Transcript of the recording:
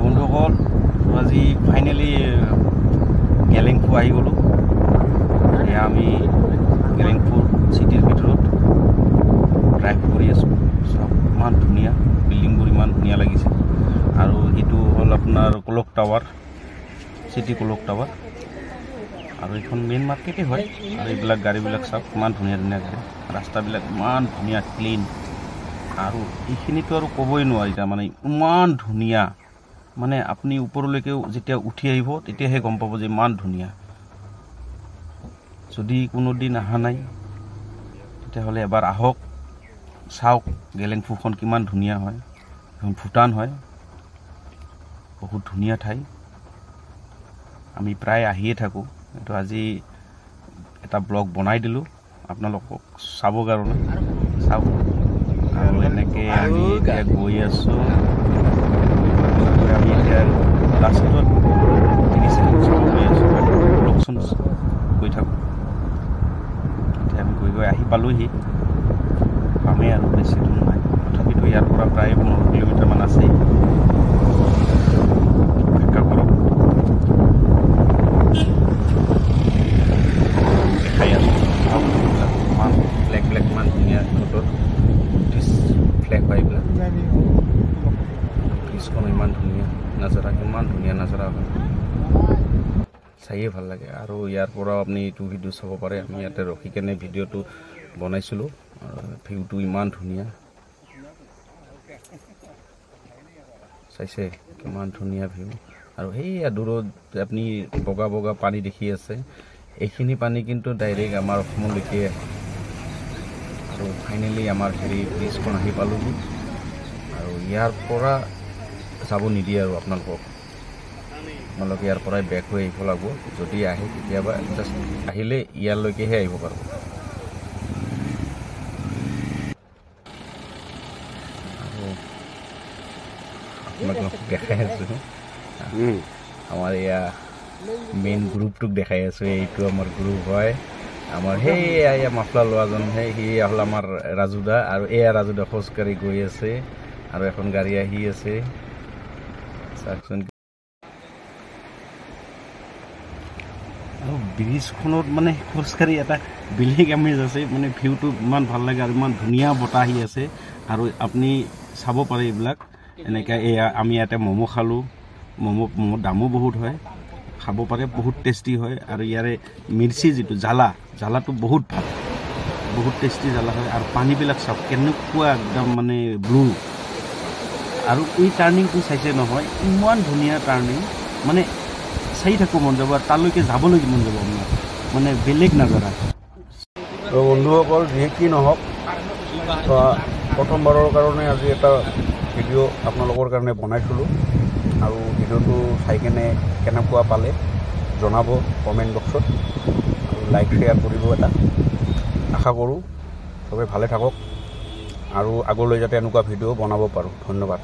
বন্ধুসকল আজি ফাইনেলি গেলেংফু আহি গ'লোঁ। এয়া আমি গেলেংফু চিটিৰ ভিতৰত ড্ৰাইভ কৰি আছোঁ। চব ইমান ধুনীয়া, বিল্ডিংবোৰ ইমান ধুনীয়া লাগিছে। আৰু এইটো হ'ল আপোনাৰ কলক টাৱাৰ, চিটি কলক টাৱাৰ। আৰু এইখন মেইন মাৰ্কেটেই হয়। আৰু এইবিলাক গাড়ীবিলাক চাওক ইমান ধুনীয়া ধুনীয়া গাড়ী, ৰাস্তাবিলাক ইমান ধুনীয়া ক্লিন। আৰু এইখিনিতো আৰু ক'বই নোৱাৰি, তাৰমানে ইমান ধুনীয়া। মানে আপুনি ওপৰলৈকে যেতিয়া উঠি আহিব তেতিয়াহে গম পাব যে ইমান ধুনীয়া। যদি কোনোদিন অহা নাই তেতিয়াহ'লে এবাৰ আহক, চাওক গেলেংফুখন কিমান ধুনীয়া হয়। এখন ভূটান হয়, বহুত ধুনীয়া ঠাই। আমি প্ৰায় আহিয়ে থাকোঁ, কিন্তু আজি এটা ব্লগ বনাই দিলোঁ আপোনালোকক চাবৰ কাৰণে। চাওক আৰু এনেকৈ আমি এতিয়া গৈ আছোঁ। আমি এতিয়া লাষ্টত গৈ আছোঁ, ব্লগচোন গৈ থাকোঁ। এতিয়া আমি গৈ গৈ আহি পালোঁহি, পামেই আৰু বেছি দূৰ নাই। তথাপিতো ইয়াৰ পৰা প্ৰায় 15 কিলোমিটাৰমান আছেই। অপেক্ষা কৰক, দেখাই আছোঁ। ইমান ফ্লেগবিলাক ইমান ধুনীয়া, ফটোত ফ্লেগ হয় এইবিলাক। ব্ৰিজখন ইমান ধুনীয়া, নাজাৰা কিমান ধুনীয়া নাজাৰা হয়, চায়ে ভাল লাগে। আৰু ইয়াৰ পৰাও আপুনি এইটো ভিডিঅ' চাব পাৰে। আমি ইয়াতে ৰখি কেনে ভিডিঅ'টো বনাইছিলোঁ। ভিউটো ইমান ধুনীয়া, চাইছে কিমান ধুনীয়া ভিউ। আৰু সেইয়া দূৰত আপুনি বগা বগা পানী দেখি আছে, এইখিনি পানী কিন্তু ডাইৰেক্ট আমাৰ অসমলৈকে আহে। আৰু ফাইনেলি আমাৰ ব্ৰিজখন আহি পালোঁহি। আৰু ইয়াৰ পৰা যাব নিদিয়ে আৰু আপোনালোকে ইয়াৰ পৰাই বেক হৈ আহিব লাগিব। যদি আহে কেতিয়াবা জাষ্ট আহিলে ইয়ালৈকেহে আহিব পাৰোঁ। আৰু আপোনালোকক দেখাই আছোঁ আমাৰ এয়া মেইন গ্ৰুপটোক দেখাই আছোঁ। এইটো আমাৰ গ্ৰুপ হয়। আমাৰ সেয়া মাফলা লোৱাজন, সি হ'ল আমাৰ ৰাজুদা। আৰু এয়া ৰাজুদা খোজকাঢ়ি গৈ আছে, আৰু এখন গাড়ী আহি আছে চাওকচোন। আৰু ব্ৰিজখনত মানে খোজকাঢ়ি এটা বেলেগ আমেজ আছে, মানে ভিউটো ইমান ভাল লাগে আৰু ইমান ধুনীয়া বতাহ আহি আছে। আৰু আপুনি চাব পাৰে এইবিলাক এনেকৈ। এয়া আমি ইয়াতে ম'ম' খালোঁ। ম'ম' দামো বহুত হয়, খাব পাৰে, বহুত টেষ্টি হয়। আৰু ইয়াৰে মিৰ্চি যিটো জ্বালাটো বহুত ভাল, বহুত টেষ্টি জ্বালা হয়। আৰু পানীবিলাক চাওক কেনেকুৱা একদম মানে ব্লু। আৰু এই টাৰ্ণিংটো চাইছে নহয়, ইমান ধুনীয়া টাৰ্ণিং, মানে চাই থাকোঁ মন যাব, আৰু তালৈকে যাবলৈ মন যাব আপোনাৰ, মানে বেলেগ নাজাৰা। তো বন্ধুসকল, যিয়ে কি নহওক, প্ৰথমবাৰৰ কাৰণে আজি এটা ভিডিঅ' আপোনালোকৰ কাৰণে বনাইছিলোঁ। আৰু ভিডিঅ'টো চাই কেনে কেনেকুৱা পালে জনাব কমেণ্ট বক্সত, আৰু লাইক শ্বেয়াৰ কৰিব এটা। আশা কৰোঁ চবেই ভালে থাকক, আৰু আগলৈ যাতে এনেকুৱা ভিডিঅ' বনাব পাৰোঁ। ধন্যবাদ।